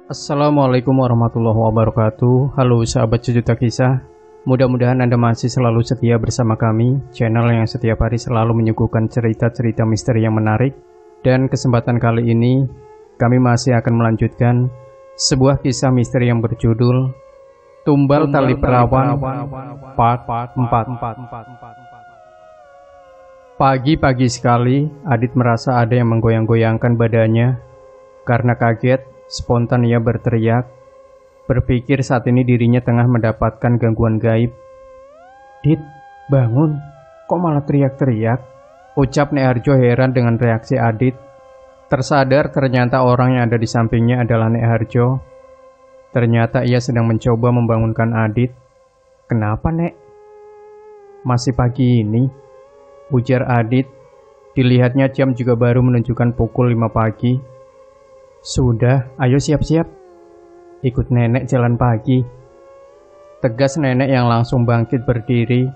Assalamualaikum warahmatullahi wabarakatuh. Halo sahabat sejuta kisah. Mudah-mudahan Anda masih selalu setia bersama kami, channel yang setiap hari selalu menyuguhkan cerita-cerita misteri yang menarik. Dan kesempatan kali ini kami masih akan melanjutkan sebuah kisah misteri yang berjudul Tumbal Tali Perawan Part 4. Pagi-pagi sekali Adit merasa ada yang menggoyang-goyangkan badannya. Karena kaget, spontan ia berteriak, berpikir saat ini dirinya tengah mendapatkan gangguan gaib. "Dit, bangun, kok malah teriak-teriak?" ucap Nek Harjo heran dengan reaksi Adit. Tersadar ternyata orang yang ada di sampingnya adalah Nek Harjo. Ternyata ia sedang mencoba membangunkan Adit. "Kenapa, Nek?" "Masih pagi ini," ujar Adit. Dilihatnya jam juga baru menunjukkan pukul 5 pagi. "Sudah, ayo siap-siap. Ikut nenek jalan pagi," tegas nenek yang langsung bangkit berdiri.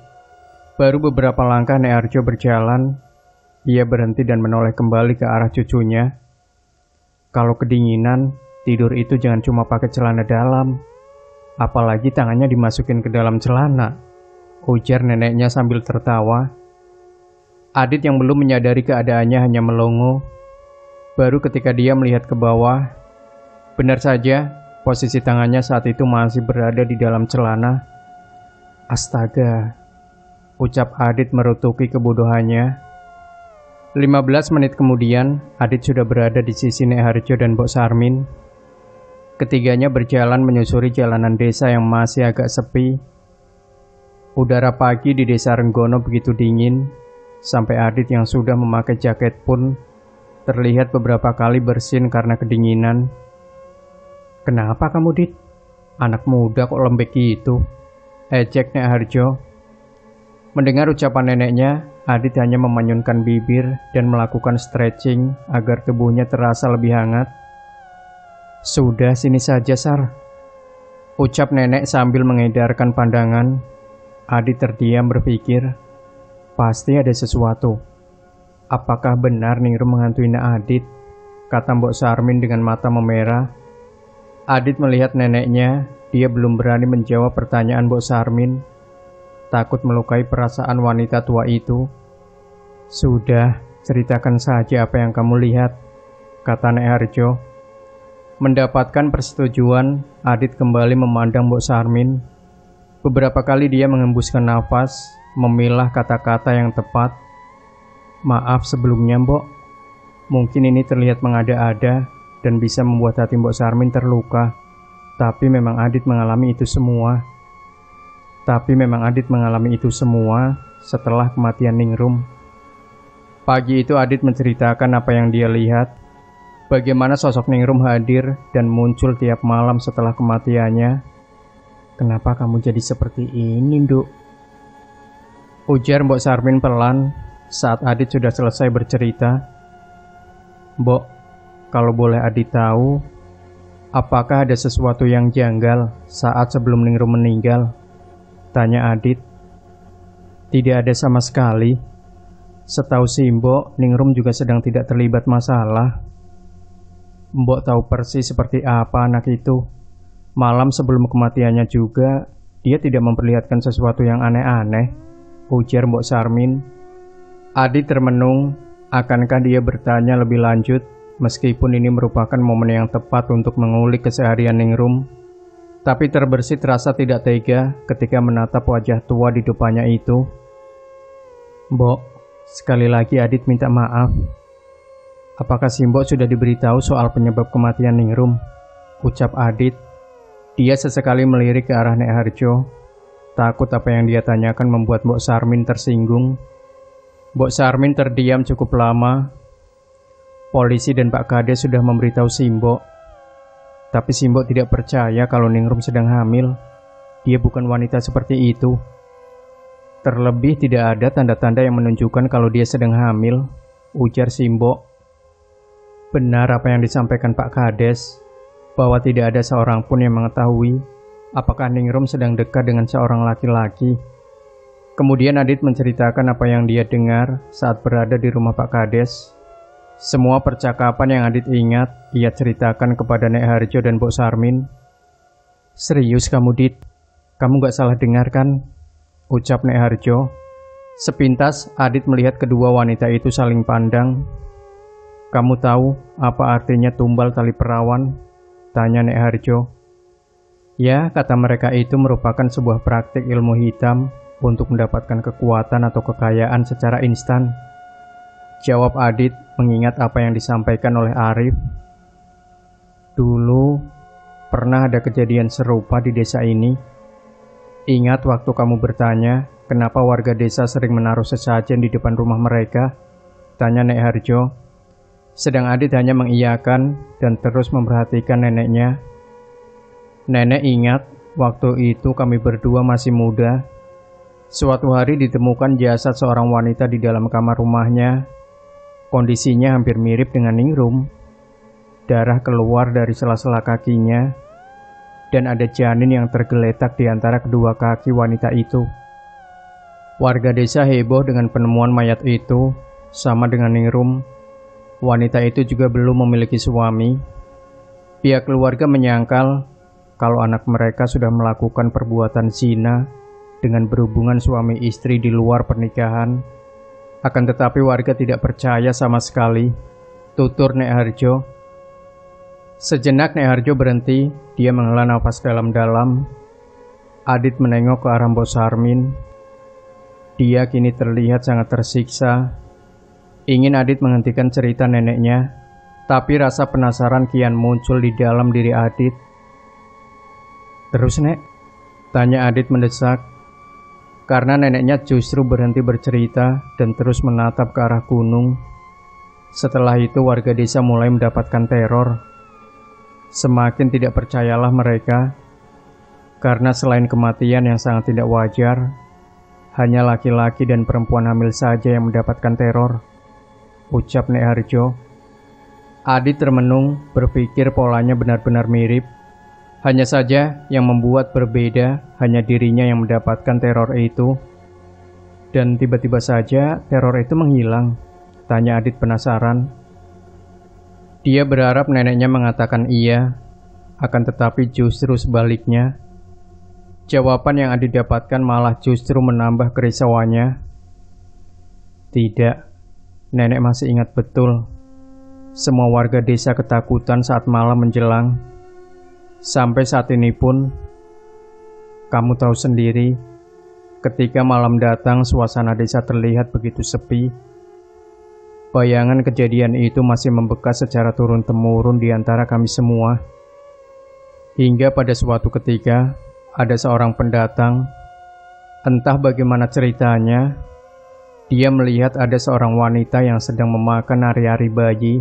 Baru beberapa langkah Nek Harjo berjalan, ia berhenti dan menoleh kembali ke arah cucunya. "Kalau kedinginan, tidur itu jangan cuma pakai celana dalam, apalagi tangannya dimasukin ke dalam celana," ujar neneknya sambil tertawa. Adit yang belum menyadari keadaannya hanya melongo. Baru ketika dia melihat ke bawah, benar saja posisi tangannya saat itu masih berada di dalam celana. "Astaga," ucap Adit merutuki kebodohannya. 15 menit kemudian, Adit sudah berada di sisi Nek Harjo dan Mbok Sarmin. Ketiganya berjalan menyusuri jalanan desa yang masih agak sepi. Udara pagi di desa Renggono begitu dingin, sampai Adit yang sudah memakai jaket pun terlihat beberapa kali bersin karena kedinginan. "Kenapa kamu, Dit? Anak muda kok lembek gitu?" ejek Nek Harjo. Mendengar ucapan neneknya, Adit hanya memanyunkan bibir dan melakukan stretching agar tubuhnya terasa lebih hangat. "Sudah, sini saja, Sar," ucap nenek sambil mengedarkan pandangan. Adit terdiam berpikir, pasti ada sesuatu. "Apakah benar Ningrum menghantui Nek Adit?" kata Mbok Sarmin dengan mata memerah. Adit melihat neneknya, dia belum berani menjawab pertanyaan Mbok Sarmin, takut melukai perasaan wanita tua itu. "Sudah, ceritakan saja apa yang kamu lihat," kata Nek Harjo. Mendapatkan persetujuan, Adit kembali memandang Mbok Sarmin. Beberapa kali dia mengembuskan nafas, memilah kata-kata yang tepat. "Maaf sebelumnya, Mbok. Mungkin ini terlihat mengada-ada dan bisa membuat hati Mbok Sarmin terluka. Tapi memang Adit mengalami itu semua setelah kematian Ningrum." Pagi itu Adit menceritakan apa yang dia lihat. Bagaimana sosok Ningrum hadir dan muncul tiap malam setelah kematiannya. "Kenapa kamu jadi seperti ini, Nduk?" ujar Mbok Sarmin pelan. Saat Adit sudah selesai bercerita. "Mbok, kalau boleh Adit tahu, apakah ada sesuatu yang janggal saat sebelum Ningrum meninggal?" tanya Adit. "Tidak ada sama sekali. Setahu si Mbok, Ningrum juga sedang tidak terlibat masalah. Mbok tahu persis seperti apa anak itu. Malam sebelum kematiannya juga, dia tidak memperlihatkan sesuatu yang aneh-aneh," ujar Mbok Sarmin. Adit termenung, akankah dia bertanya lebih lanjut, meskipun ini merupakan momen yang tepat untuk mengulik keseharian Ningrum. Tapi terbersit rasa tidak tega ketika menatap wajah tua di depannya itu. "Mbok, sekali lagi Adit minta maaf. Apakah si Mbok sudah diberitahu soal penyebab kematian Ningrum?" ucap Adit. Dia sesekali melirik ke arah Nek Harjo. Takut apa yang dia tanyakan membuat Mbok Sarmin tersinggung. Mbok Sarmin terdiam cukup lama. Polisi dan Pak Kades sudah memberitahu si Mbok. Tapi si Mbok tidak percaya kalau Ningrum sedang hamil. dia bukan wanita seperti itu. Terlebih tidak ada tanda-tanda yang menunjukkan kalau dia sedang hamil, ujar Simbok. Benar apa yang disampaikan Pak Kades, bahwa tidak ada seorang pun yang mengetahui apakah Ningrum sedang dekat dengan seorang laki-laki. Kemudian Adit menceritakan apa yang dia dengar saat berada di rumah Pak Kades. Semua percakapan yang Adit ingat, ia ceritakan kepada Nek Harjo dan Mbok Sarmin. Serius kamu, Dit? Kamu gak salah dengar kan? Ucap Nek Harjo. Sepintas Adit melihat kedua wanita itu saling pandang. Kamu tahu apa artinya tumbal tali perawan? Tanya Nek Harjo. Ya, kata mereka itu merupakan sebuah praktik ilmu hitam untuk mendapatkan kekuatan atau kekayaan secara instan. Jawab Adit mengingat apa yang disampaikan oleh Arif. Dulu pernah ada kejadian serupa di desa ini. Ingat waktu kamu bertanya kenapa warga desa sering menaruh sesajen di depan rumah mereka? Tanya Nek Harjo. Sedang Adit hanya mengiyakan dan terus memperhatikan neneknya. Nenek ingat waktu itu kami berdua masih muda. Suatu hari ditemukan jasad seorang wanita di dalam kamar rumahnya. Kondisinya hampir mirip dengan Ningrum. Darah keluar dari sela-sela kakinya, dan ada janin yang tergeletak di antara kedua kaki wanita itu. Warga desa heboh dengan penemuan mayat itu. Sama dengan Ningrum, wanita itu juga belum memiliki suami. Pihak keluarga menyangkal kalau anak mereka sudah melakukan perbuatan zina dengan berhubungan suami istri di luar pernikahan. Akan tetapi warga tidak percaya sama sekali, tutur Nek Harjo. Sejenak Nek Harjo berhenti, dia menghela nafas dalam-dalam. Adit menengok ke arah Mbok Sarmin. Dia kini terlihat sangat tersiksa. Ingin Adit menghentikan cerita neneknya, tapi rasa penasaran kian muncul di dalam diri Adit. Terus, Nek? Tanya Adit mendesak. Karena neneknya justru berhenti bercerita dan terus menatap ke arah gunung. Setelah itu warga desa mulai mendapatkan teror. Semakin tidak percayalah mereka, karena selain kematian yang sangat tidak wajar, hanya laki-laki dan perempuan hamil saja yang mendapatkan teror. Ucap Nek Harjo. Adit termenung, berpikir polanya benar-benar mirip. Hanya saja yang membuat berbeda hanya dirinya yang mendapatkan teror itu. Dan tiba-tiba saja teror itu menghilang. Tanya Adit penasaran. Dia berharap neneknya mengatakan iya, akan tetapi justru sebaliknya. Jawaban yang Adit dapatkan malah justru menambah kerisauannya. Tidak, nenek masih ingat betul. Semua warga desa ketakutan saat malam menjelang. Sampai saat ini pun, kamu tahu sendiri, ketika malam datang suasana desa terlihat begitu sepi. Bayangan kejadian itu masih membekas secara turun-temurun di antara kami semua. Hingga pada suatu ketika, ada seorang pendatang, entah bagaimana ceritanya, dia melihat ada seorang wanita yang sedang memakan ari-ari bayi.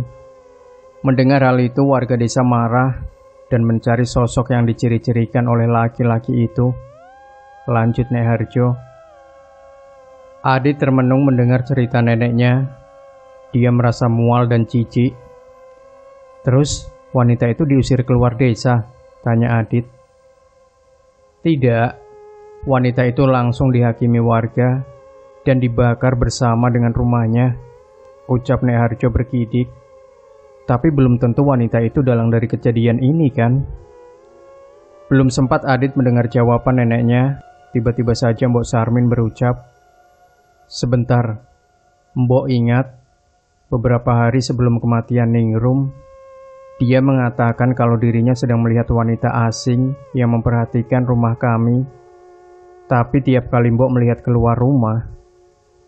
Mendengar hal itu, warga desa marah dan mencari sosok yang diciri-cirikan oleh laki-laki itu. Lanjut Nek Harjo. Adit termenung mendengar cerita neneknya. Dia merasa mual dan jijik. Terus wanita itu diusir keluar desa? Tanya Adit. Tidak, wanita itu langsung dihakimi warga dan dibakar bersama dengan rumahnya. Ucap Nek Harjo bergidik. Tapi belum tentu wanita itu dalang dari kejadian ini kan? Belum sempat Adit mendengar jawaban neneknya, tiba-tiba saja Mbok Sarmin berucap, sebentar, Mbok ingat, beberapa hari sebelum kematian Ningrum, dia mengatakan kalau dirinya sedang melihat wanita asing yang memperhatikan rumah kami. Tapi tiap kali Mbok melihat keluar rumah,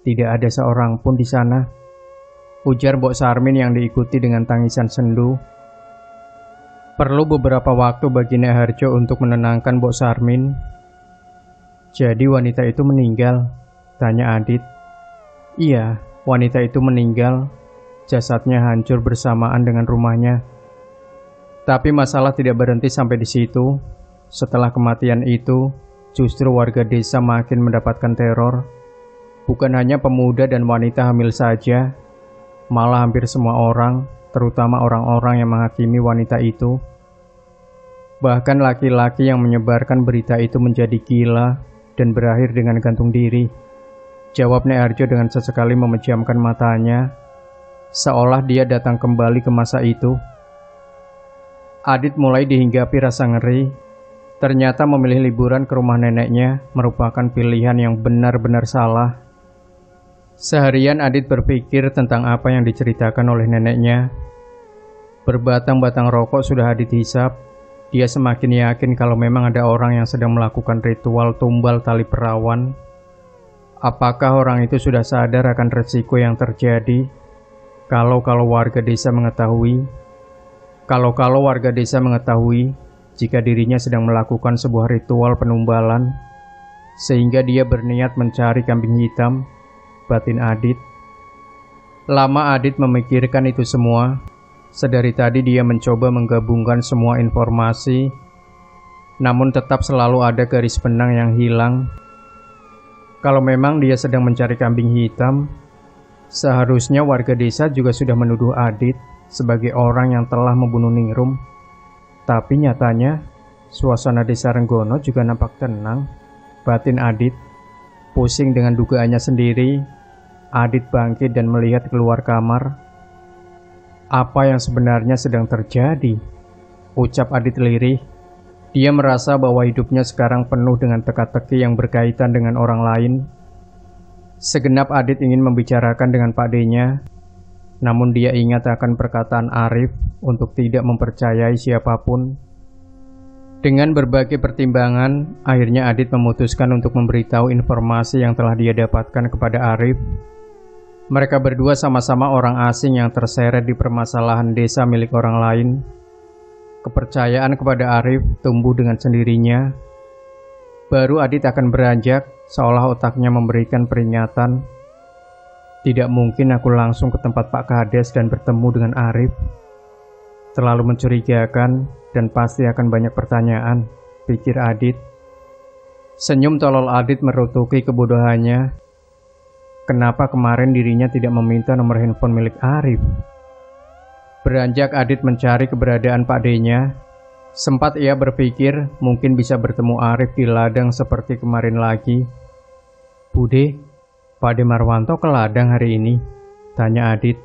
tidak ada seorang pun di sana. Ujar Mbok Sarmin yang diikuti dengan tangisan sendu. Perlu beberapa waktu bagi Nek Harjo untuk menenangkan Mbok Sarmin. Jadi wanita itu meninggal? Tanya Adit. Iya, wanita itu meninggal. Jasadnya hancur bersamaan dengan rumahnya. Tapi masalah tidak berhenti sampai di situ. Setelah kematian itu, justru warga desa makin mendapatkan teror. Bukan hanya pemuda dan wanita hamil saja, malah hampir semua orang, terutama orang-orang yang menghakimi wanita itu. Bahkan laki-laki yang menyebarkan berita itu menjadi gila dan berakhir dengan gantung diri. Jawab Nyai Harjo dengan sesekali memejamkan matanya, seolah dia datang kembali ke masa itu. Adit mulai dihinggapi rasa ngeri. Ternyata memilih liburan ke rumah neneknya merupakan pilihan yang benar-benar salah. Seharian Adit berpikir tentang apa yang diceritakan oleh neneknya. Berbatang-batang rokok sudah Adit hisap. Dia semakin yakin kalau memang ada orang yang sedang melakukan ritual tumbal tali perawan. Apakah orang itu sudah sadar akan resiko yang terjadi kalau warga desa mengetahui? Kalau warga desa mengetahui jika dirinya sedang melakukan sebuah ritual penumbalan, sehingga dia berniat mencari kambing hitam, batin Adit. Lama Adit memikirkan itu semua. Sedari tadi dia mencoba menggabungkan semua informasi, namun tetap selalu ada garis benang yang hilang. Kalau memang dia sedang mencari kambing hitam, seharusnya warga desa juga sudah menuduh Adit sebagai orang yang telah membunuh Ningrum. Tapi nyatanya, suasana desa Renggono juga nampak tenang. Batin Adit pusing dengan dugaannya sendiri. Adit bangkit dan melihat keluar kamar. Apa yang sebenarnya sedang terjadi? Ucap Adit lirih. Dia merasa bahwa hidupnya sekarang penuh dengan teka-teki yang berkaitan dengan orang lain. Segenap Adit ingin membicarakan dengan Pak D-nya, namun dia ingat akan perkataan Arif untuk tidak mempercayai siapapun. Dengan berbagai pertimbangan, akhirnya Adit memutuskan untuk memberitahu informasi yang telah dia dapatkan kepada Arif. Mereka berdua sama-sama orang asing yang terseret di permasalahan desa milik orang lain. Kepercayaan kepada Arif tumbuh dengan sendirinya. Baru Adit akan beranjak, seolah otaknya memberikan peringatan. Tidak mungkin aku langsung ke tempat Pak Kades dan bertemu dengan Arif. Terlalu mencurigakan dan pasti akan banyak pertanyaan, pikir Adit. Senyum tolol Adit merutuki kebodohannya. Kenapa kemarin dirinya tidak meminta nomor handphone milik Arif? Beranjak Adit mencari keberadaan Pak D-nya. Sempat ia berpikir mungkin bisa bertemu Arif di ladang seperti kemarin lagi. Bude, Pak D Marwanto ke ladang hari ini? Tanya Adit.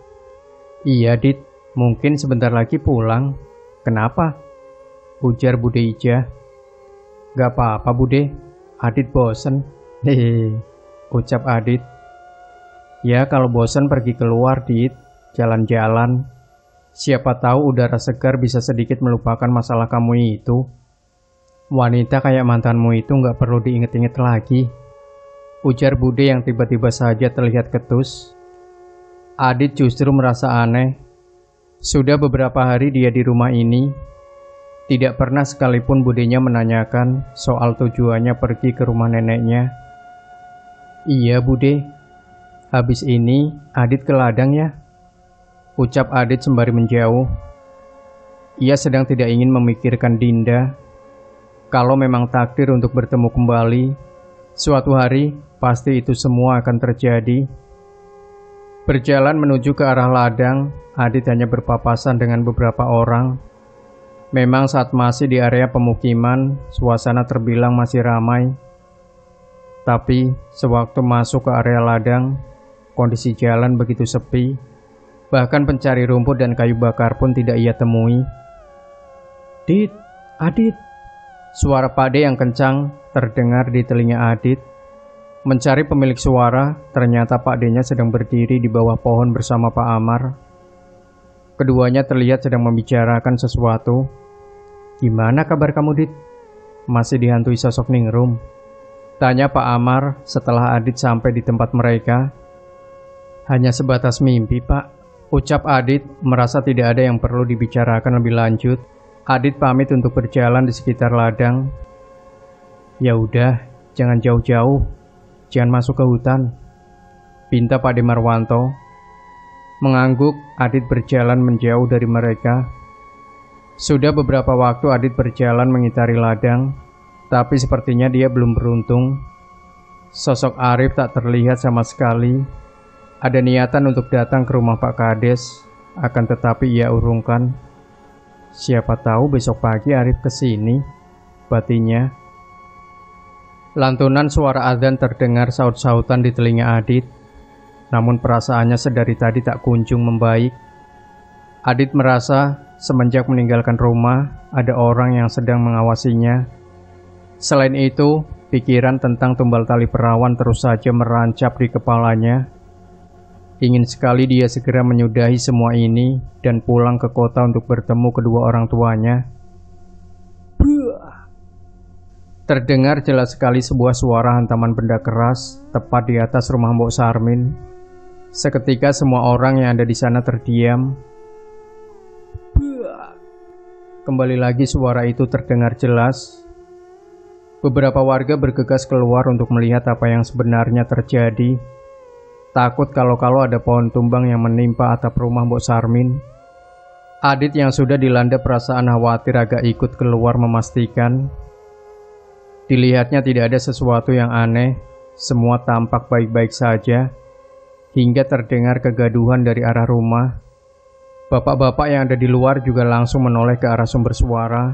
Iya Dit, mungkin sebentar lagi pulang. Kenapa? Ujar Bude Ija. Gak apa-apa Bude, Adit bosen. Hehehe, ucap Adit. Ya kalau bosan pergi keluar Dit, jalan-jalan. Siapa tahu udara segar bisa sedikit melupakan masalah kamu itu. Wanita kayak mantanmu itu gak perlu diinget-inget lagi, ujar Bude yang tiba-tiba saja terlihat ketus. Adit justru merasa aneh. Sudah beberapa hari dia di rumah ini, tidak pernah sekalipun Budenya menanyakan soal tujuannya pergi ke rumah neneknya. Iya Bude, habis ini Adit ke ladang ya, ucap Adit sembari menjauh. Ia sedang tidak ingin memikirkan Dinda. Kalau memang takdir untuk bertemu kembali, suatu hari pasti itu semua akan terjadi. Berjalan menuju ke arah ladang, Adit hanya berpapasan dengan beberapa orang. Memang saat masih di area pemukiman, suasana terbilang masih ramai. Tapi sewaktu masuk ke area ladang, kondisi jalan begitu sepi. Bahkan pencari rumput dan kayu bakar pun tidak ia temui. Dit, Adit. Suara Pak D yang kencang terdengar di telinga Adit. Mencari pemilik suara, ternyata Pak D-nya sedang berdiri di bawah pohon bersama Pak Amar. Keduanya terlihat sedang membicarakan sesuatu. Gimana kabar kamu, Dit? Masih dihantui sosok Ningrum? Tanya Pak Amar setelah Adit sampai di tempat mereka. Hanya sebatas mimpi, Pak, ucap Adit, merasa tidak ada yang perlu dibicarakan lebih lanjut. Adit pamit untuk berjalan di sekitar ladang. Ya udah, jangan jauh-jauh. Jangan masuk ke hutan, pinta Pak D Marwanto. Mengangguk, Adit berjalan menjauh dari mereka. Sudah beberapa waktu Adit berjalan mengitari ladang. Tapi sepertinya dia belum beruntung. Sosok Arif tak terlihat sama sekali. Ada niatan untuk datang ke rumah Pak Kades, akan tetapi ia urungkan. Siapa tahu besok pagi Arif kesini, batinnya. Lantunan suara azan terdengar saut-sautan di telinga Adit. Namun perasaannya sedari tadi tak kunjung membaik. Adit merasa semenjak meninggalkan rumah, ada orang yang sedang mengawasinya. Selain itu, pikiran tentang tumbal tali perawan terus saja merancap di kepalanya. Ingin sekali dia segera menyudahi semua ini dan pulang ke kota untuk bertemu kedua orang tuanya. Buah! Terdengar jelas sekali sebuah suara hantaman benda keras tepat di atas rumah Mbok Sarmin. Seketika semua orang yang ada di sana terdiam. Buah! Kembali lagi suara itu terdengar jelas. Beberapa warga bergegas keluar untuk melihat apa yang sebenarnya terjadi. Takut kalau ada pohon tumbang yang menimpa atap rumah Mbok Sarmin. Adit yang sudah dilanda perasaan khawatir agak ikut keluar memastikan. Dilihatnya tidak ada sesuatu yang aneh, semua tampak baik-baik saja. Hingga terdengar kegaduhan dari arah rumah. Bapak-bapak yang ada di luar juga langsung menoleh ke arah sumber suara.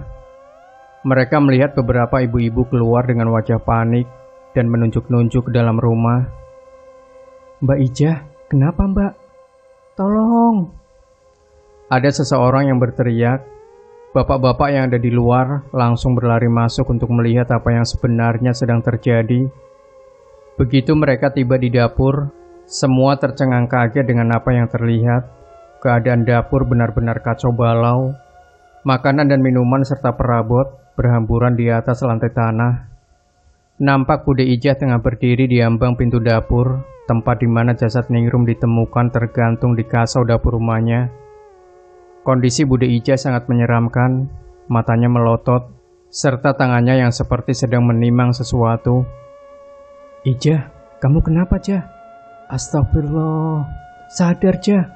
Mereka melihat beberapa ibu-ibu keluar dengan wajah panik dan menunjuk-nunjuk ke dalam rumah. Mbak Ijah, kenapa Mbak? Tolong! Ada seseorang yang berteriak. Bapak-bapak yang ada di luar langsung berlari masuk untuk melihat apa yang sebenarnya sedang terjadi. Begitu mereka tiba di dapur, semua tercengang kaget dengan apa yang terlihat. Keadaan dapur benar-benar kacau balau. Makanan dan minuman serta perabot berhamburan di atas lantai tanah. Nampak Bude Ijah tengah berdiri di ambang pintu dapur, tempat di mana jasad Ningrum ditemukan tergantung di kasau dapur rumahnya. Kondisi Bude Ijah sangat menyeramkan, matanya melotot, serta tangannya yang seperti sedang menimang sesuatu. Ijah, kamu kenapa, Jah? Astagfirullah, sadar, Jah,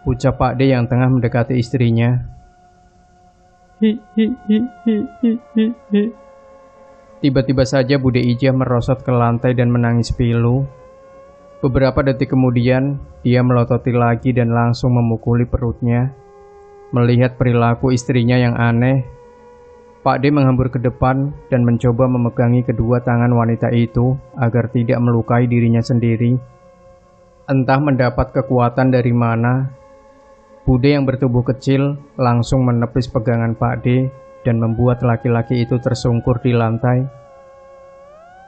ucap Pak D yang tengah mendekati istrinya. Tiba-tiba saja Bude Ijah merosot ke lantai dan menangis pilu. Beberapa detik kemudian, dia melototi lagi dan langsung memukuli perutnya. Melihat perilaku istrinya yang aneh, Pak D menghambur ke depan dan mencoba memegangi kedua tangan wanita itu agar tidak melukai dirinya sendiri. Entah mendapat kekuatan dari mana, Bude yang bertubuh kecil langsung menepis pegangan Pak D dan membuat laki-laki itu tersungkur di lantai.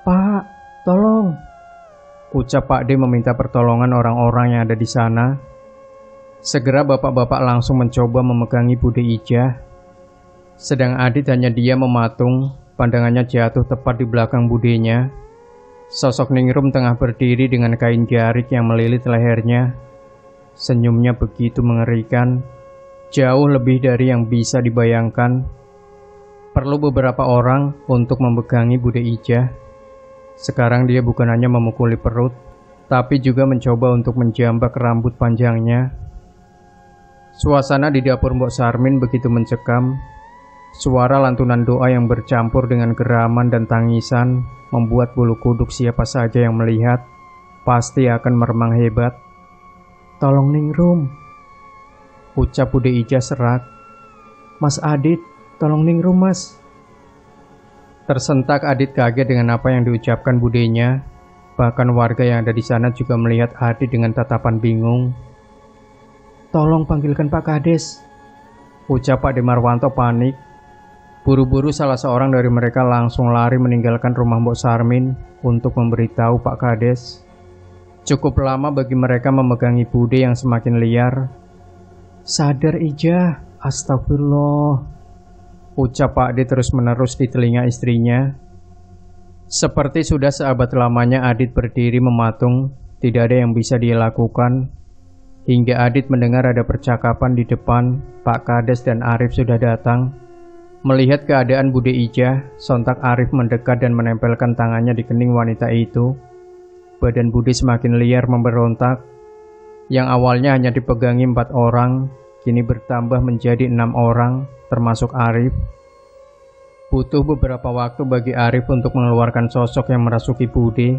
Pak, tolong! Ucap Pak D meminta pertolongan orang-orang yang ada di sana. Segera bapak-bapak langsung mencoba memegangi Bude Ijah. Sedang Adit hanya diam mematung, pandangannya jatuh tepat di belakang budenya. Sosok Ningrum tengah berdiri dengan kain jarik yang melilit lehernya. Senyumnya begitu mengerikan, jauh lebih dari yang bisa dibayangkan. Perlu beberapa orang untuk memegangi Bude Ijah. Sekarang dia bukan hanya memukuli perut, tapi juga mencoba untuk menjambak rambut panjangnya. Suasana di dapur Mbok Sarmin begitu mencekam. Suara lantunan doa yang bercampur dengan geraman dan tangisan membuat bulu kuduk siapa saja yang melihat pasti akan meremang hebat. Tolong Ningrum, ucap Bude Ijah serak. Mas Adit, tolong Ningrum mas. Tersentak Adit kaget dengan apa yang diucapkan budenya. Bahkan warga yang ada di sana juga melihat Adit dengan tatapan bingung. Tolong panggilkan Pak Kades, ucap Pak Demarwanto panik. Buru-buru salah seorang dari mereka langsung lari meninggalkan rumah Mbok Sarmin untuk memberitahu Pak Kades. Cukup lama bagi mereka memegangi Bude yang semakin liar. Sadar Ijah, astagfirullah, ucap Pak D terus-menerus di telinga istrinya. Seperti sudah seabad lamanya Adit berdiri mematung, tidak ada yang bisa dia lakukan. Hingga Adit mendengar ada percakapan di depan, Pak Kades dan Arif sudah datang. Melihat keadaan Bude Ijah, sontak Arif mendekat dan menempelkan tangannya di kening wanita itu. Badan Bude semakin liar memberontak. Yang awalnya hanya dipegangi 4 orang, kini bertambah menjadi 6 orang, termasuk Arif. Butuh beberapa waktu bagi Arif untuk mengeluarkan sosok yang merasuki Bude.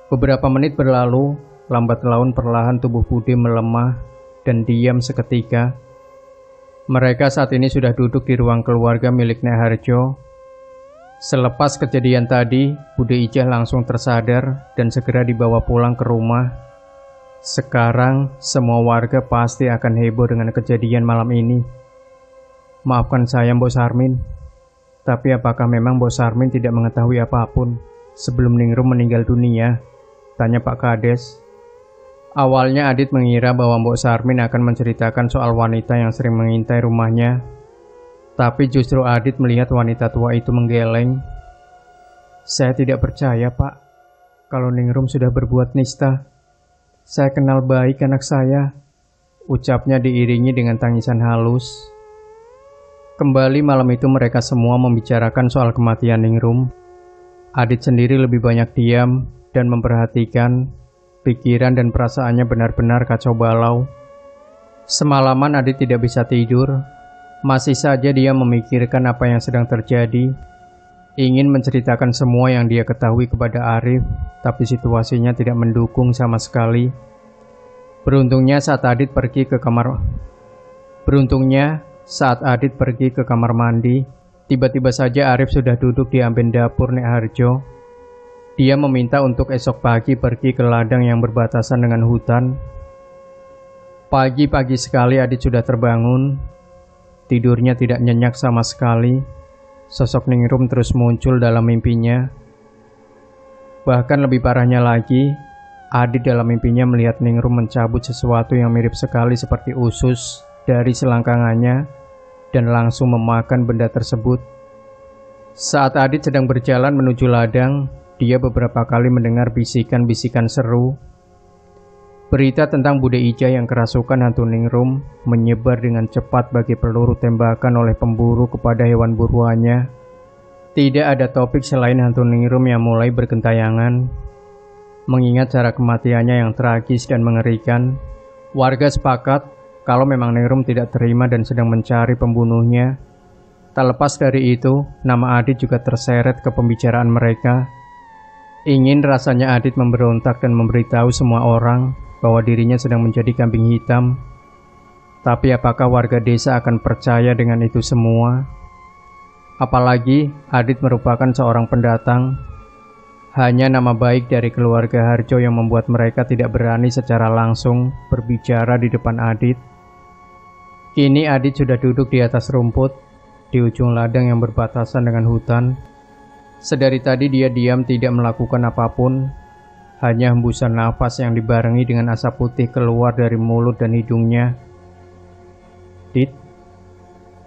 Beberapa menit berlalu, lambat laun perlahan tubuh Bude melemah dan diam seketika. Mereka saat ini sudah duduk di ruang keluarga milik Nek Harjo. Selepas kejadian tadi, Bude Ijah langsung tersadar dan segera dibawa pulang ke rumah. Sekarang, semua warga pasti akan heboh dengan kejadian malam ini. Maafkan saya, Mbok Sarmin. Tapi apakah memang Mbok Sarmin tidak mengetahui apapun sebelum Ningrum meninggal dunia? Tanya Pak Kades. Awalnya Adit mengira bahwa Mbok Sarmin akan menceritakan soal wanita yang sering mengintai rumahnya. Tapi justru Adit melihat wanita tua itu menggeleng. Saya tidak percaya, Pak, kalau Ningrum sudah berbuat nista. Saya kenal baik anak saya, ucapnya diiringi dengan tangisan halus. Kembali malam itu mereka semua membicarakan soal kematian Ningrum. Adit sendiri lebih banyak diam dan memperhatikan. Pikiran dan perasaannya benar-benar kacau balau. Semalaman Adit tidak bisa tidur. Masih saja dia memikirkan apa yang sedang terjadi. Ingin menceritakan semua yang dia ketahui kepada Arif, tapi situasinya tidak mendukung sama sekali. Beruntungnya saat Adit pergi ke kamar mandi, tiba-tiba saja Arif sudah duduk di amben dapur Nek Harjo. Dia meminta untuk esok pagi pergi ke ladang yang berbatasan dengan hutan. Pagi-pagi sekali Adit sudah terbangun. Tidurnya tidak nyenyak sama sekali. Sosok Ningrum terus muncul dalam mimpinya. Bahkan lebih parahnya lagi, Adit dalam mimpinya melihat Ningrum mencabut sesuatu yang mirip sekali seperti usus dari selangkangannya dan langsung memakan benda tersebut. Saat Adit sedang berjalan menuju ladang, dia beberapa kali mendengar bisikan-bisikan seru. Berita tentang Bude Ijah yang kerasukan hantu Ningrum menyebar dengan cepat bagi peluru tembakan oleh pemburu kepada hewan buruannya. Tidak ada topik selain hantu Ningrum yang mulai bergentayangan. Mengingat cara kematiannya yang tragis dan mengerikan, warga sepakat kalau memang Ningrum tidak terima dan sedang mencari pembunuhnya. Tak lepas dari itu, nama Adit juga terseret ke pembicaraan mereka. Ingin rasanya Adit memberontak dan memberitahu semua orang bahwa dirinya sedang menjadi kambing hitam. Tapi apakah warga desa akan percaya dengan itu semua? Apalagi Adit merupakan seorang pendatang. Hanya nama baik dari keluarga Harjo yang membuat mereka tidak berani secara langsung berbicara di depan Adit. Kini Adit sudah duduk di atas rumput, di ujung ladang yang berbatasan dengan hutan. Sedari tadi dia diam tidak melakukan apapun, hanya hembusan nafas yang dibarengi dengan asap putih keluar dari mulut dan hidungnya. Dit,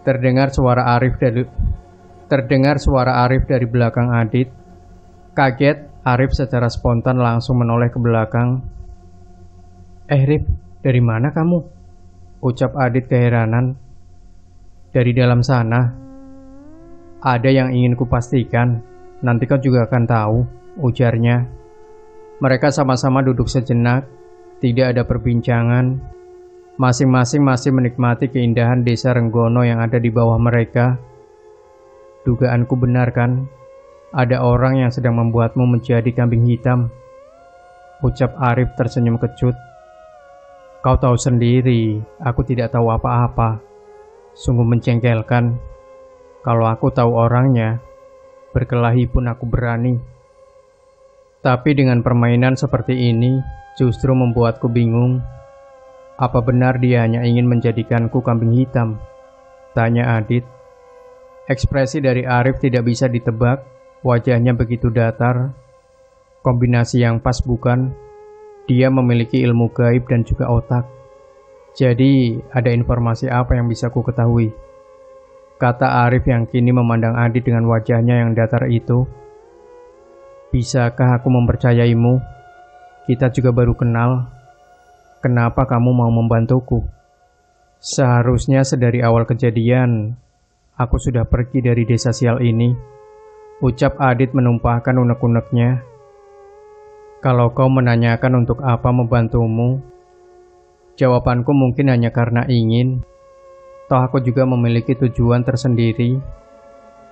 terdengar suara Arif dari belakang Adit. Kaget, Arif secara spontan langsung menoleh ke belakang. Rif, dari mana kamu? Ucap Adit keheranan. Dari dalam sana. Ada yang ingin kupastikan, nanti kau juga akan tahu, ujarnya. Mereka sama-sama duduk sejenak, tidak ada perbincangan. Masing-masing masih menikmati keindahan desa Renggono yang ada di bawah mereka. Dugaanku benar kan? Ada orang yang sedang membuatmu menjadi kambing hitam. Ucap Arif tersenyum kecut. Kau tahu sendiri, aku tidak tahu apa-apa. Sungguh menjengkelkan. Kalau aku tahu orangnya, berkelahi pun aku berani. Tapi dengan permainan seperti ini, justru membuatku bingung. Apa benar dia hanya ingin menjadikanku kambing hitam? Tanya Adit. Ekspresi dari Arif tidak bisa ditebak, wajahnya begitu datar. Kombinasi yang pas bukan? Dia memiliki ilmu gaib dan juga otak. Jadi, ada informasi apa yang bisa ku ketahui? Kata Arif yang kini memandang Adit dengan wajahnya yang datar itu. Bisakah aku mempercayaimu? Kita juga baru kenal. Kenapa kamu mau membantuku? Seharusnya sedari awal kejadian, aku sudah pergi dari desa sial ini. Ucap Adit menumpahkan unek-uneknya. Kalau kau menanyakan untuk apa membantumu, jawabanku mungkin hanya karena ingin. Toh aku juga memiliki tujuan tersendiri.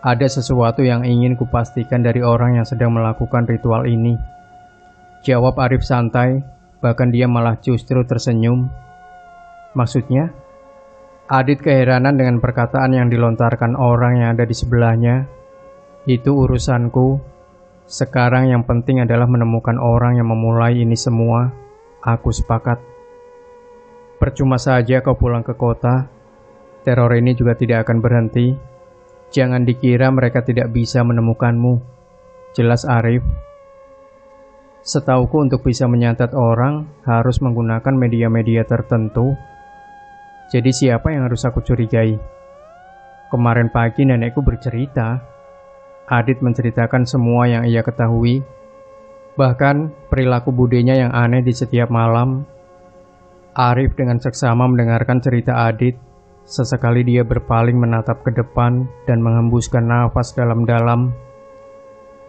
Ada sesuatu yang ingin kupastikan dari orang yang sedang melakukan ritual ini. Jawab Arif santai, bahkan dia malah justru tersenyum. Maksudnya? Adit keheranan dengan perkataan yang dilontarkan orang yang ada di sebelahnya. Itu urusanku. Sekarang yang penting adalah menemukan orang yang memulai ini semua. Aku sepakat. Percuma saja kau pulang ke kota. Teror ini juga tidak akan berhenti. Jangan dikira mereka tidak bisa menemukanmu. Jelas Arif. Setauku untuk bisa menyantet orang harus menggunakan media-media tertentu. Jadi siapa yang harus aku curigai? Kemarin pagi nenekku bercerita. Adit menceritakan semua yang ia ketahui. Bahkan perilaku budenya yang aneh di setiap malam. Arif dengan seksama mendengarkan cerita Adit. Sesekali dia berpaling menatap ke depan dan menghembuskan nafas dalam-dalam.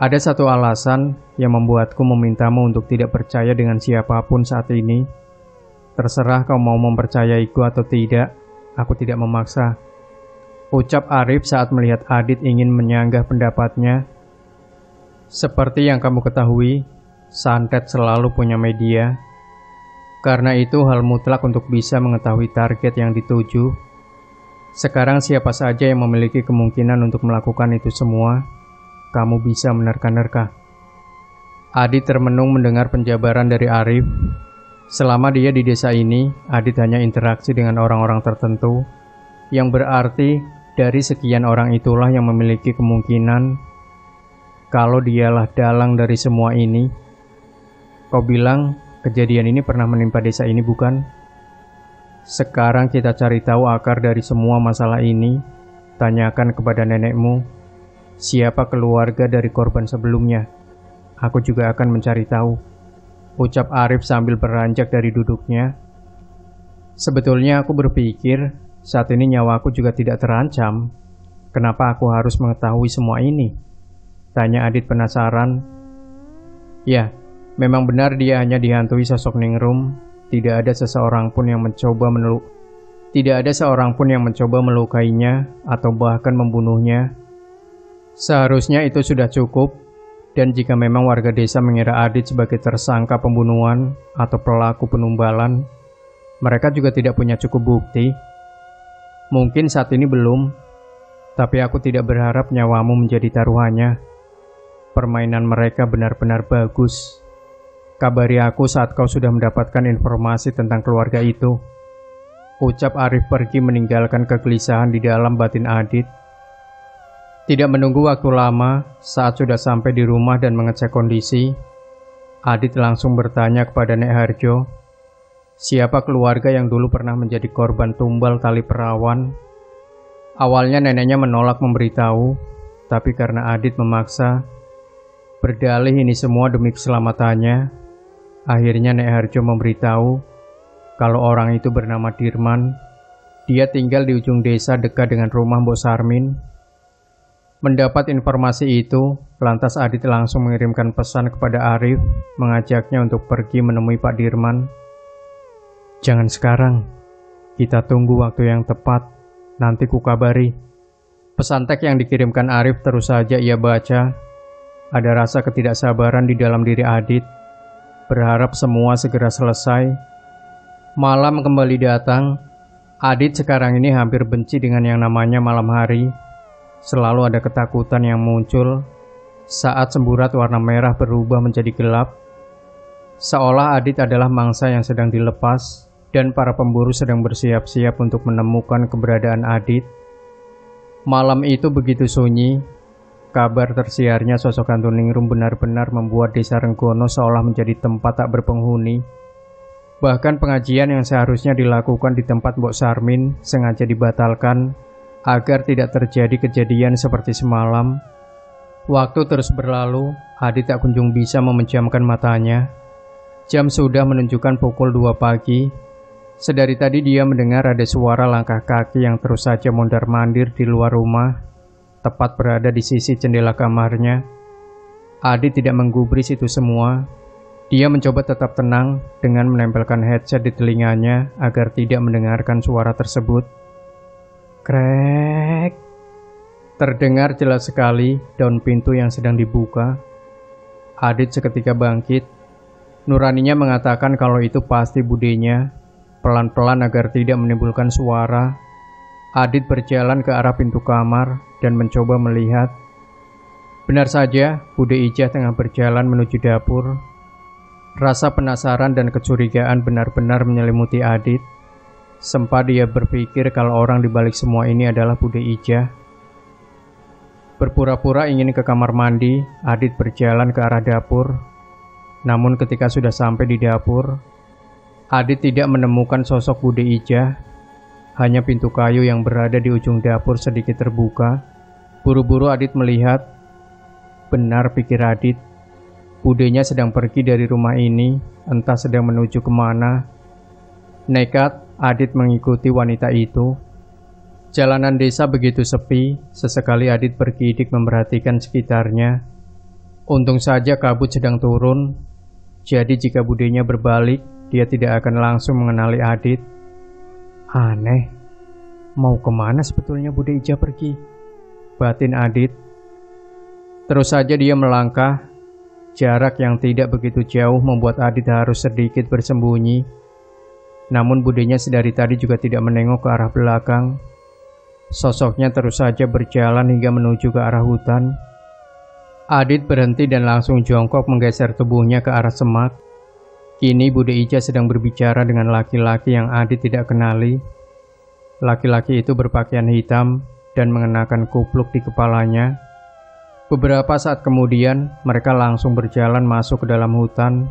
Ada satu alasan yang membuatku memintamu untuk tidak percaya dengan siapapun saat ini. Terserah kau mau mempercayaiku atau tidak, aku tidak memaksa. Ucap Arif saat melihat Adit ingin menyanggah pendapatnya. Seperti yang kamu ketahui, santet selalu punya media. Karena itu hal mutlak untuk bisa mengetahui target yang dituju. Sekarang siapa saja yang memiliki kemungkinan untuk melakukan itu semua, kamu bisa menerka-nerka. Adit termenung mendengar penjabaran dari Arif. Selama dia di desa ini, Adit hanya interaksi dengan orang-orang tertentu, yang berarti dari sekian orang itulah yang memiliki kemungkinan kalau dialah dalang dari semua ini. Kau bilang kejadian ini pernah menimpa desa ini, bukan? Sekarang kita cari tahu akar dari semua masalah ini. Tanyakan kepada nenekmu, siapa keluarga dari korban sebelumnya. Aku juga akan mencari tahu. Ucap Arif sambil beranjak dari duduknya. Sebetulnya aku berpikir, saat ini nyawaku juga tidak terancam. Kenapa aku harus mengetahui semua ini? Tanya Adit penasaran. Ya, memang benar dia hanya dihantui sosok Ningrum. Tidak ada seorang pun yang mencoba melukainya atau bahkan membunuhnya. Seharusnya itu sudah cukup. Dan jika memang warga desa mengira Adit sebagai tersangka pembunuhan atau pelaku penumbalan, mereka juga tidak punya cukup bukti. Mungkin saat ini belum, tapi aku tidak berharap nyawamu menjadi taruhannya. Permainan mereka benar-benar bagus. Kabari aku saat kau sudah mendapatkan informasi tentang keluarga itu. Ucap Arif pergi meninggalkan kegelisahan di dalam batin Adit. Tidak menunggu waktu lama, saat sudah sampai di rumah dan mengecek kondisi, Adit langsung bertanya kepada Nek Harjo, siapa keluarga yang dulu pernah menjadi korban tumbal tali perawan. Awalnya neneknya menolak memberitahu, tapi karena Adit memaksa, berdalih ini semua demi keselamatannya, akhirnya Nek Harjo memberitahu kalau orang itu bernama Dirman. Dia tinggal di ujung desa dekat dengan rumah Mbok Sarmin. Mendapat informasi itu, lantas Adit langsung mengirimkan pesan kepada Arif, mengajaknya untuk pergi menemui Pak Dirman. Jangan sekarang, kita tunggu waktu yang tepat, nanti ku kabari. Pesan teks yang dikirimkan Arif terus saja ia baca. Ada rasa ketidaksabaran di dalam diri Adit, berharap semua segera selesai. Malam kembali datang. Adit sekarang ini hampir benci dengan yang namanya malam hari. Selalu ada ketakutan yang muncul saat semburat warna merah berubah menjadi gelap. Seolah Adit adalah mangsa yang sedang dilepas dan para pemburu sedang bersiap-siap untuk menemukan keberadaan Adit. Malam itu begitu sunyi. Kabar tersiarnya sosok hantu Ningrum benar-benar membuat desa Renggono seolah menjadi tempat tak berpenghuni. Bahkan pengajian yang seharusnya dilakukan di tempat Mbok Sarmin sengaja dibatalkan agar tidak terjadi kejadian seperti semalam. Waktu terus berlalu, Adit tak kunjung bisa memejamkan matanya. Jam sudah menunjukkan pukul 2 pagi. Sedari tadi dia mendengar ada suara langkah kaki yang terus saja mondar-mandir di luar rumah, tepat berada di sisi jendela kamarnya. Adit tidak menggubris itu semua. Dia mencoba tetap tenang dengan menempelkan headset di telinganya agar tidak mendengarkan suara tersebut. Krek. Terdengar jelas sekali daun pintu yang sedang dibuka. Adit seketika bangkit. Nuraninya mengatakan kalau itu pasti budenya. Pelan-pelan agar tidak menimbulkan suara, Adit berjalan ke arah pintu kamar dan mencoba melihat. Benar saja, Bude Ijah tengah berjalan menuju dapur. Rasa penasaran dan kecurigaan benar-benar menyelimuti Adit. Sempat dia berpikir kalau orang di balik semua ini adalah Bude Ijah. Berpura-pura ingin ke kamar mandi, Adit berjalan ke arah dapur. Namun ketika sudah sampai di dapur, Adit tidak menemukan sosok Bude Ijah. Hanya pintu kayu yang berada di ujung dapur sedikit terbuka. Buru-buru Adit melihat. Benar pikir Adit, budenya sedang pergi dari rumah ini, entah sedang menuju kemana. Nekat, Adit mengikuti wanita itu. Jalanan desa begitu sepi, sesekali Adit bergidik memperhatikan sekitarnya. Untung saja kabut sedang turun, jadi jika budenya berbalik, dia tidak akan langsung mengenali Adit. Aneh, mau kemana sebetulnya Bude Ijah pergi? Batin Adit. Terus saja dia melangkah. Jarak yang tidak begitu jauh membuat Adit harus sedikit bersembunyi. Namun budenya sedari tadi juga tidak menengok ke arah belakang. Sosoknya terus saja berjalan hingga menuju ke arah hutan. Adit berhenti dan langsung jongkok menggeser tubuhnya ke arah semak. Kini Bude Ijah sedang berbicara dengan laki-laki yang Adit tidak kenali. Laki-laki itu berpakaian hitam dan mengenakan kupluk di kepalanya. Beberapa saat kemudian, mereka langsung berjalan masuk ke dalam hutan.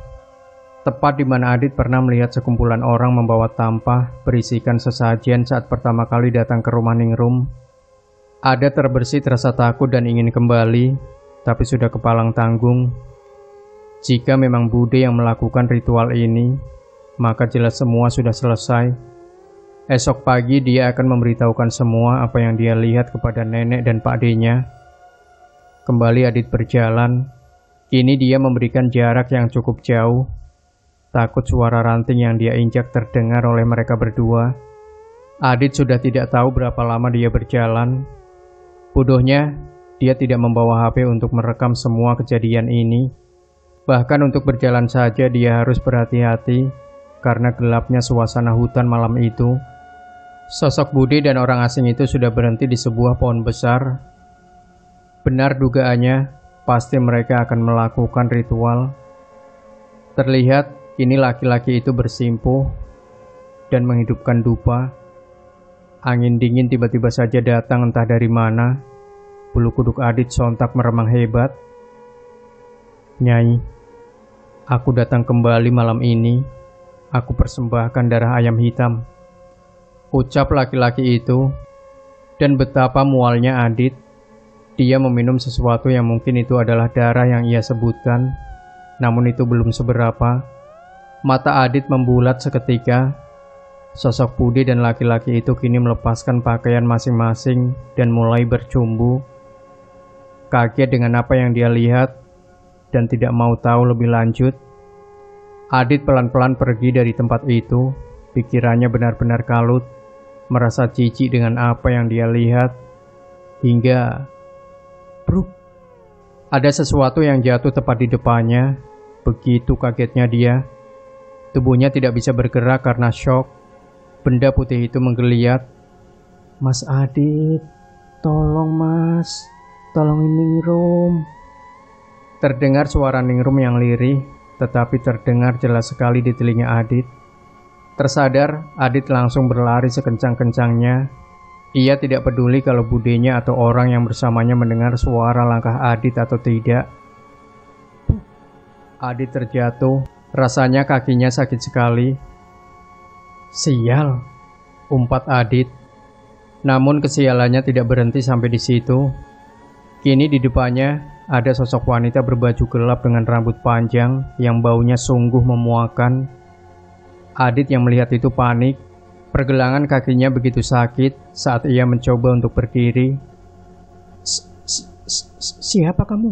Tepat di mana Adit pernah melihat sekumpulan orang membawa tampah berisikan sesajen saat pertama kali datang ke rumah Ningrum. Ada terbersit rasa takut dan ingin kembali, tapi sudah kepalang tanggung. Jika memang Bude yang melakukan ritual ini, maka jelas semua sudah selesai. Esok pagi dia akan memberitahukan semua apa yang dia lihat kepada nenek dan Pak D-nya. Kembali Adit berjalan. Kini dia memberikan jarak yang cukup jauh. Takut suara ranting yang dia injak terdengar oleh mereka berdua. Adit sudah tidak tahu berapa lama dia berjalan. Bodohnya, dia tidak membawa HP untuk merekam semua kejadian ini. Bahkan untuk berjalan saja dia harus berhati-hati karena gelapnya suasana hutan malam itu. Sosok Bude dan orang asing itu sudah berhenti di sebuah pohon besar. Benar dugaannya, pasti mereka akan melakukan ritual. Terlihat kini laki-laki itu bersimpuh dan menghidupkan dupa. Angin dingin tiba-tiba saja datang entah dari mana. Bulu kuduk Adit sontak meremang hebat. Nyai, aku datang kembali malam ini. Aku persembahkan darah ayam hitam, ucap laki-laki itu. Dan betapa mualnya Adit. Dia meminum sesuatu yang mungkin itu adalah darah yang ia sebutkan. Namun itu belum seberapa. Mata Adit membulat seketika. Sosok Bude dan laki-laki itu kini melepaskan pakaian masing-masing dan mulai bercumbu. Kaget dengan apa yang dia lihat dan tidak mau tahu lebih lanjut, Adit pelan-pelan pergi dari tempat itu. Pikirannya benar-benar kalut, merasa jijik dengan apa yang dia lihat. Hingga bruk, ada sesuatu yang jatuh tepat di depannya. Begitu kagetnya dia, tubuhnya tidak bisa bergerak karena syok. Benda putih itu menggeliat. Mas Adit, tolong mas, tolongin Ningrum. Terdengar suara Ningrum yang lirih, tetapi terdengar jelas sekali di telinga Adit. Tersadar, Adit langsung berlari sekencang-kencangnya. Ia tidak peduli kalau budenya atau orang yang bersamanya mendengar suara langkah Adit atau tidak. Adit terjatuh, rasanya kakinya sakit sekali. Sial, umpat Adit. Namun kesialannya tidak berhenti sampai di situ. Kini di depannya ada sosok wanita berbaju gelap dengan rambut panjang yang baunya sungguh memuakan. Adit yang melihat itu panik. Pergelangan kakinya begitu sakit saat ia mencoba untuk berdiri. Siapa kamu?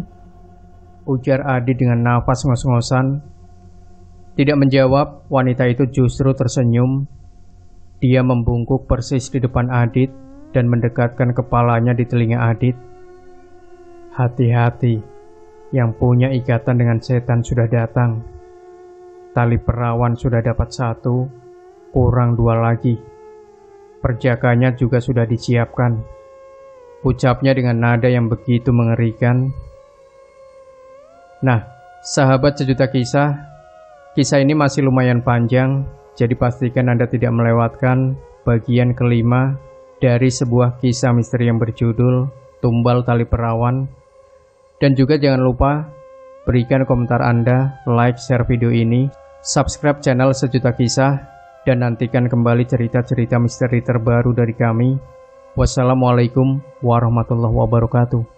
Ujar Adit dengan nafas ngos-ngosan. Tidak menjawab, wanita itu justru tersenyum. Dia membungkuk persis di depan Adit dan mendekatkan kepalanya di telinga Adit. Hati-hati, yang punya ikatan dengan setan sudah datang. Tali perawan sudah dapat 1, kurang 2 lagi. Perjakanya juga sudah disiapkan. Ucapnya dengan nada yang begitu mengerikan. Nah, sahabat sejuta kisah ini masih lumayan panjang, jadi pastikan Anda tidak melewatkan bagian kelima dari sebuah kisah misteri yang berjudul Tumbal Tali Perawan. Dan juga jangan lupa berikan komentar Anda, like, share video ini, subscribe channel Sejuta Kisah, dan nantikan kembali cerita-cerita misteri terbaru dari kami. Wassalamualaikum warahmatullahi wabarakatuh.